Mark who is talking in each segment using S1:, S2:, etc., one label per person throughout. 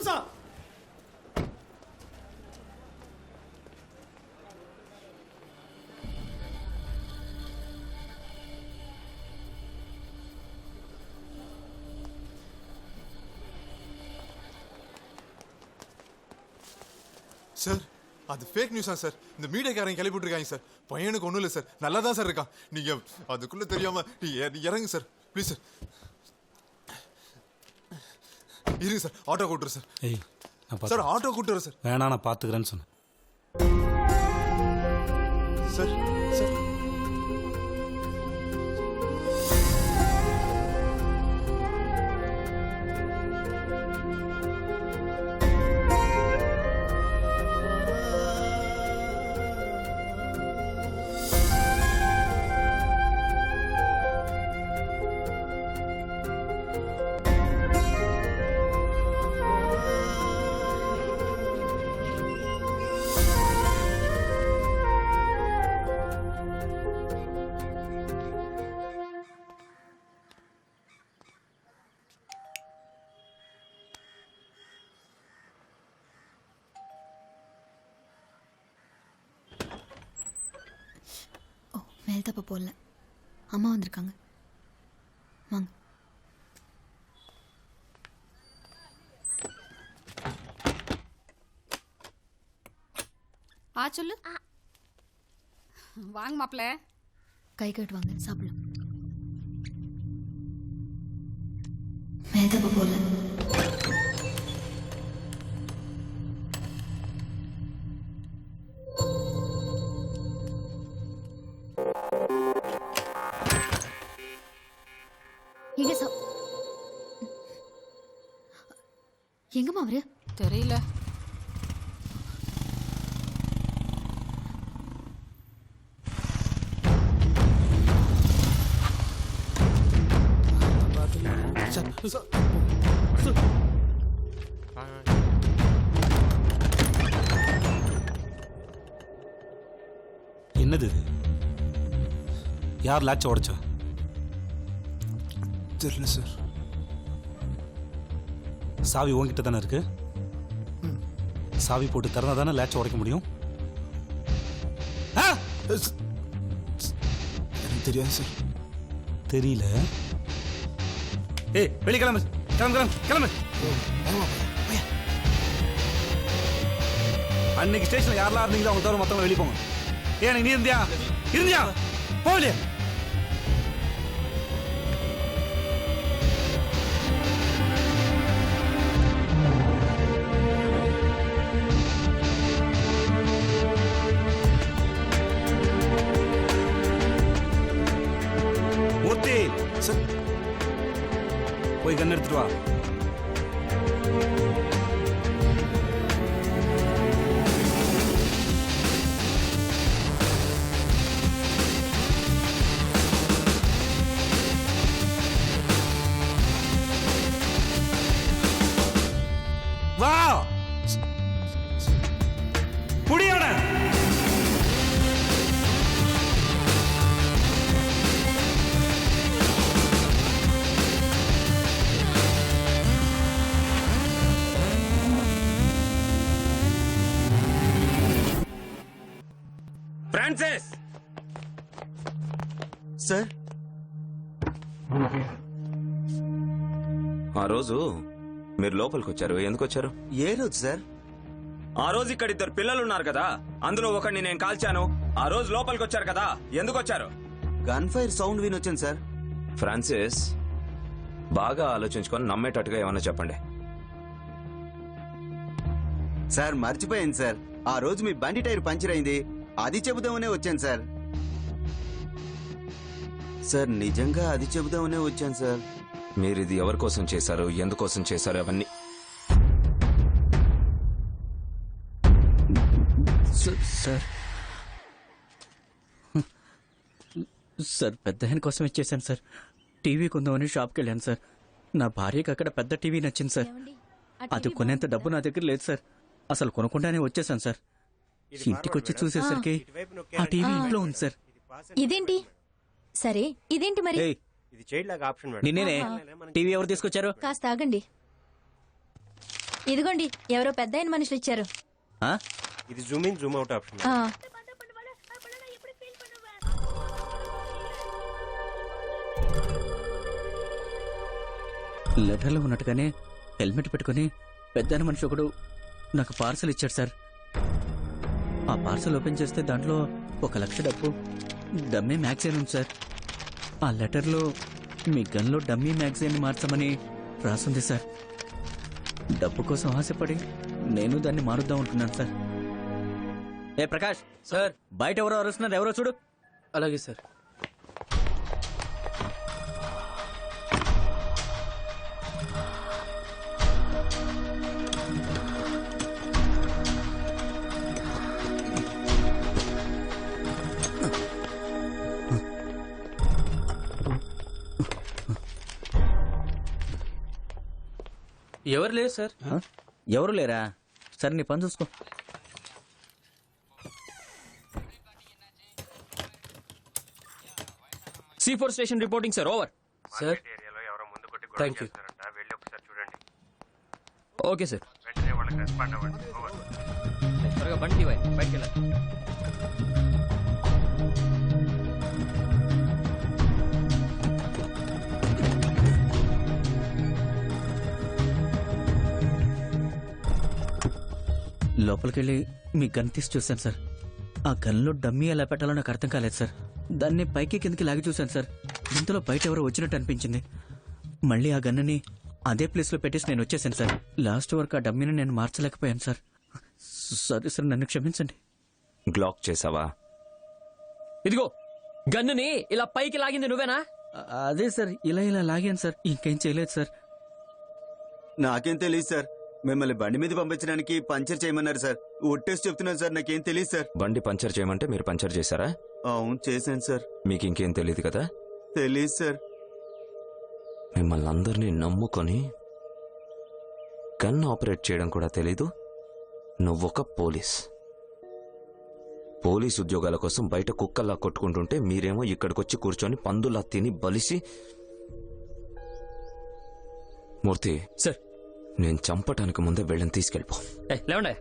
S1: நிமிஷம்.
S2: சார் அது fake நியூஸா sir? இந்த மீடியாக்காரங்க கிளப்பிட்டு இருக்காங்க சார். பையனுக்கு ஒன்றும் இல்லை சார், நல்லா தான் சார் இருக்கான். நீங்க அதுக்குள்ள தெரியாம இறங்க சார் ப்ளீஸ் சார். இருங்க சார், ஆட்டோ கூட்டுறேன் சார்.
S3: ஏய்
S2: சார் ஆட்டோ கூட்டுறேன் சார்.
S3: வேணா நான் பார்த்துக்கிறேன்னு சொன்னேன்
S2: சார். சார்
S4: மேல் தப்ப போடல. அம்மா வந்திருக்காங்க, வாங்க.
S5: சொல்லு. வாங்க மாப்பிள்ள.
S4: கை கட்டு வாங்க, சாப்பிடலாம். மேல் தப்ப போடல. எங்கம்மா அவரு?
S5: தெரியல.
S3: என்னது இது? யார் லாட்ச உடைச்சா?
S2: தெரியல சார்.
S3: சாவி உங்ககிட்ட தானே இருக்கு. சாவி போட்டு திறந்தா தானே லேட்ச உடைக்க முடியும்.
S2: எனக்கு தெரியாது சார்.
S3: தெரியல. ஏய் வெளிய கிளம்பு, கிளம்பு கிளம்பு கிளம்பு. அன்னைக்கு ஸ்டேஷன்ல யாரெல்லாம் இருந்தீங்களோ அவங்க தவிர மற்றவங்க வெளியே போங்க. ஏன் நீ இருந்தியா போகலையா? மூர்த்தி
S2: சார்
S3: போய் கண் எடுத்துட்டு வா. வா புடியோட.
S6: ఫ్రాన్సిస్
S7: సార్,
S6: ఆ రోజు మీరు లోపలికి వచ్చారు. ఎందుకు వచ్చారు?
S7: ఏ రోజు సార్?
S6: ఆ రోజు ఇక్కడ ఇద్దరు పిల్లలు ఉన్నారు కదా, అందులో ఒకడిని నేను కాల్చాను. ఆ రోజు లోపలికి వచ్చారు కదా, ఎందుకు వచ్చారు?
S7: గన్ ఫైర్ సౌండ్ వినొచ్చాను సార్.
S6: ఫ్రాన్సిస్ బాగా ఆలోచించుకొని నమ్మేటట్టుగా ఏమన్నా చెప్పండి.
S7: సార్ మర్చిపోయాను సార్, ఆ రోజు మీ బండి టైర్ పంచర్ అయింది, అది చెబుదామనే వచ్చాను సార్. సార్ నిజంగా అది చెబుదామనే వచ్చాను సార్.
S6: మీరు ఇది ఎవరి కోసం చేశారు, ఎందుకోసం చేశారు అవన్నీ
S8: సార్ సార్ పెద్ద ఆయన కోసం ఇచ్చేసాను సార్. టీవీ కొందామని షాప్కి వెళ్ళాను సార్. నా భార్యకి అక్కడ పెద్ద టీవీ నచ్చింది సార్. అది కొనేంత డబ్బు నా దగ్గర లేదు సార్. అసలు కొనకుండానే వచ్చేసాను సార్. ఇంటికి వచ్చి చూసేసరికి ఆ టీవీ ఇంట్లో ఉంది సార్.
S4: ఇదేంటి? సరే ఇదేంటి మరి?
S8: నిన్నేనే టీవీ ఎవరు తీసుకొచ్చారు?
S4: కాస్త ఆగండి. ఇదిగోండి ఎవరో పెద్ద అయిన మనుషులు ఇచ్చారు.
S8: ఆ?
S1: ఇది Zoom in Zoom out option.
S4: ఆ,
S8: లెటర్లో ఉన్నట్టుగానే హెల్మెట్ పెట్టుకుని పెద్ద మనిషి ఒకడు నాకు పార్సల్ ఇచ్చాడు సార్. ఆ పార్సల్ ఓపెన్ చేస్తే దాంట్లో 1,00,000 డబ్బు, డమ్మీ మ్యాగజైన్ ఉంది సార్. ఆ లెటర్లో మీ గన్లో డమ్మీ మ్యాగజైన్ మార్చమని రాసుంది సార్. డబ్బు కోసం ఆశపడి నేను దాన్ని మారుద్దాం ఉంటున్నాను సార్. ఏ ప్రకాష్ సార్, బయట ఎవరో అరుస్తున్నారు, ఎవరో చూడు.
S5: అలాగే సార్. ఎవరు లేదు సార్.
S8: ఆ? ఎవరు లేరా? సరే నీ పని చూసుకో.
S5: C4 station reporting sir, over. Sir thank you. Okay sir. త్వరగా బండి బయటికి వెళ్ళాలి.
S8: లోపలికెళ్ళి మీ గన్ తీసి చూశాను సార్. ఆ గన్లో డమ్మీ ఎలా పెట్టాలో నాకు అర్థం కాలేదు సార్. దాన్ని పైకి కిందకి లాగి చూశాను సార్. ఇంతలో బయట ఎవరో వచ్చినట్టు అనిపించింది. మళ్ళీ ఆ గన్నుని అదే ప్లేస్లో పెట్టేసి నేను వచ్చేసాను సార్. లాస్ట్ వరకు ఆ డమ్మీని నేను మార్చలేకపోయాను సార్. సారీ సార్, నన్ను క్షమించండి.
S6: గ్లాక్ చేసావా?
S5: ఇదిగో గన్నుని ఇలా పైకి లాగింది నువ్వేనా?
S8: అదే సార్, ఇలా లాగాను సార్, ఇంకేం చేయలేదు సార్.
S7: నాకేం తెలియదు సార్. మిమ్మల్ని బండి మీద పంపించడానికి పంచర్ చేయమన్నారు సార్. ఒట్టేసి చెప్తున్నాను సార్, నాకేం తెలియదు సార్.
S6: బండి పంచర్ చేయమంటే మీరు పంచర్ చేశారా?
S7: అవును చేశాను సార్.
S6: మీకు ఇంకేం తెలియదు కదా?
S7: తెలియదు సార్.
S6: మిమ్మల్ని అందరినీ నమ్ముకొని గన్ ఆపరేట్ చేయడం కూడా తెలీదు. నువ్వొక పోలీస్. పోలీస్ ఉద్యోగాల కోసం బయట కుక్కల్లా కొట్టుకుంటుంటే మీరేమో ఇక్కడికొచ్చి కూర్చొని పందులా తిని బలిసి. మూర్తి
S5: సార్,
S6: నేను చంపటానికి ముందే వెళ్ళని తీసుకెళ్ళిపో.
S5: లేవండి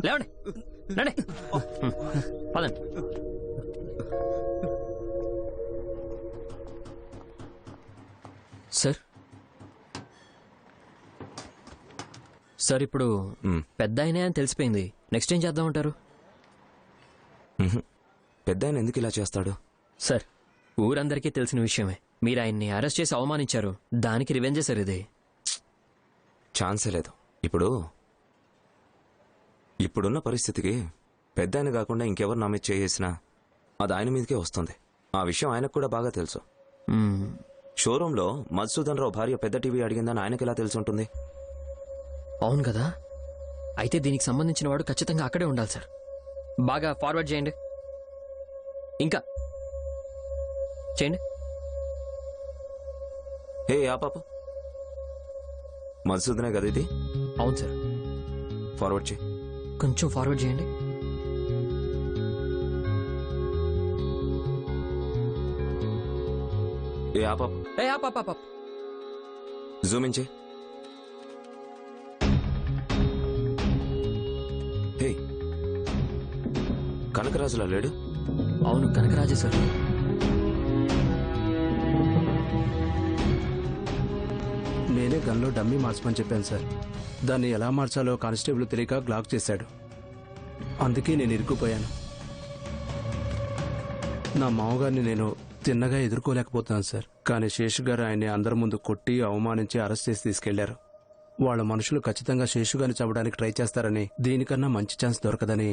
S5: లేవండి రండి. పదండి. సార్ సార్ ఇప్పుడు పెద్ద ఆయనే అని తెలిసిపోయింది. నెక్స్ట్ ఏం చేద్దామంటారు?
S6: పెద్ద ఆయన ఎందుకు ఇలా చేస్తాడు?
S5: సార్, ఊరందరికీ తెలిసిన విషయమే. మీరు ఆయన్ని అరెస్ట్ చేసి అవమానించారు. దానికి రివెంజే సార్ ఇది.
S6: ఛాన్సే లేదు. ఇప్పుడున్న పరిస్థితికి పెద్ద ఆయన కాకుండా ఇంకెవరు నా మీద చేసినా అది ఆయన మీదకే వస్తుంది. ఆ విషయం ఆయనకు కూడా బాగా తెలుసు.
S5: మ్మ్.
S6: షోరూంలో మధుసూదన్ రావు భార్య పెద్ద టీవీ అడిగిందని ఆయనకి ఎలా తెలుసుంటుంది?
S5: అవును కదా. అయితే దీనికి సంబంధించిన వాడు ఖచ్చితంగా అక్కడే ఉండాలి సార్. బాగా ఫార్వర్డ్ చేయండి. ఇంకా చేయండి.
S6: హే ఆ పాప, మధుసూదనే కదా ఇది?
S5: అవును సార్.
S6: ఫార్వర్డ్ చేయి.
S5: కొంచెం ఫార్వర్డ్ చేయండి.
S6: ఏ ఆ పాప,
S5: ఏ ఆ పాప పాప.
S6: జూమ్ ఇన్ చేయి. హే, కనకరాజులా లేడు?
S5: అవును, కనకరాజే సార్.
S9: నేనే గన్లో డమ్మీ మార్చమని చెప్పాను సార్. దాన్ని ఎలా మార్చాలో కానిస్టేబుల్ తెలియక గ్లాక్ చేశాడు. అందుకే నేను ఇరుక్కుపోయాను. నా మామగారిని నేను తిన్నగా ఎదుర్కోలేకపోతున్నాను సార్. కానీ శేషు గారు ఆయన్ని అందరి ముందు కొట్టి అవమానించి అరెస్ట్ చేసి తీసుకెళ్లారు. వాళ్ళ మనుషులు ఖచ్చితంగా శేషు గారిని చంపడానికి ట్రై చేస్తారని, దీనికన్నా మంచి ఛాన్స్ దొరకదని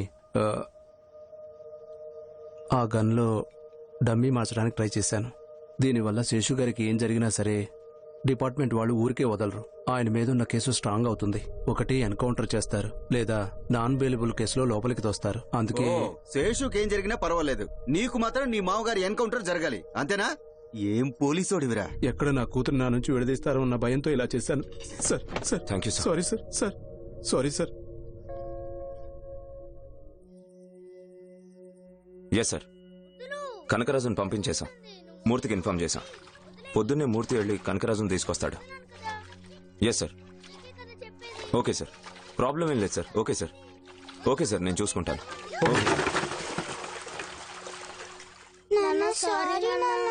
S9: ఆ గన్లో డమ్మీ మార్చడానికి ట్రై చేశాను. దీనివల్ల శేషు గారికి ఏం జరిగినా సరే డిపార్ట్మెంట్ వాళ్ళు ఊరికే వదలరు. ఆయన మీద ఉన్న కేసు స్ట్రాంగ్ అవుతుంది. ఒకటి ఎన్కౌంటర్ చేస్తారు, లేదా నాన్ బెయిలబుల్ కేసులో లోపలికి తోస్తారు. అందుకే
S7: శేషుకేం జరిగినా పర్వాలేదు, నీకు మాత్రం నీ మామగారి ఎన్కౌంటర్ జరగాలి, అంతేనా? ఏం పోలీసోడివిరా?
S9: ఎక్కడ నా కూతురు నా నుంచి విడదీస్తారో అన్న భయంతో ఇలా చేశాను sir. Sir
S6: thank you sir.
S9: Sorry sir. Sir sorry sir.
S6: Yes sir, కనకరాజును పంపించేశాం. మూర్తికి ఇన్ఫార్మ్ చేశాం. పొద్దున్నే మూర్తి వెళ్ళి కనకరాజును తీసుకొస్తాడు. Yes sir. Okay sir. Problem ఏం లేదు సార్. ఓకే సార్, ఓకే సార్, నేను చూసుకుంటాను.
S10: నాన్న సారీ నాన్న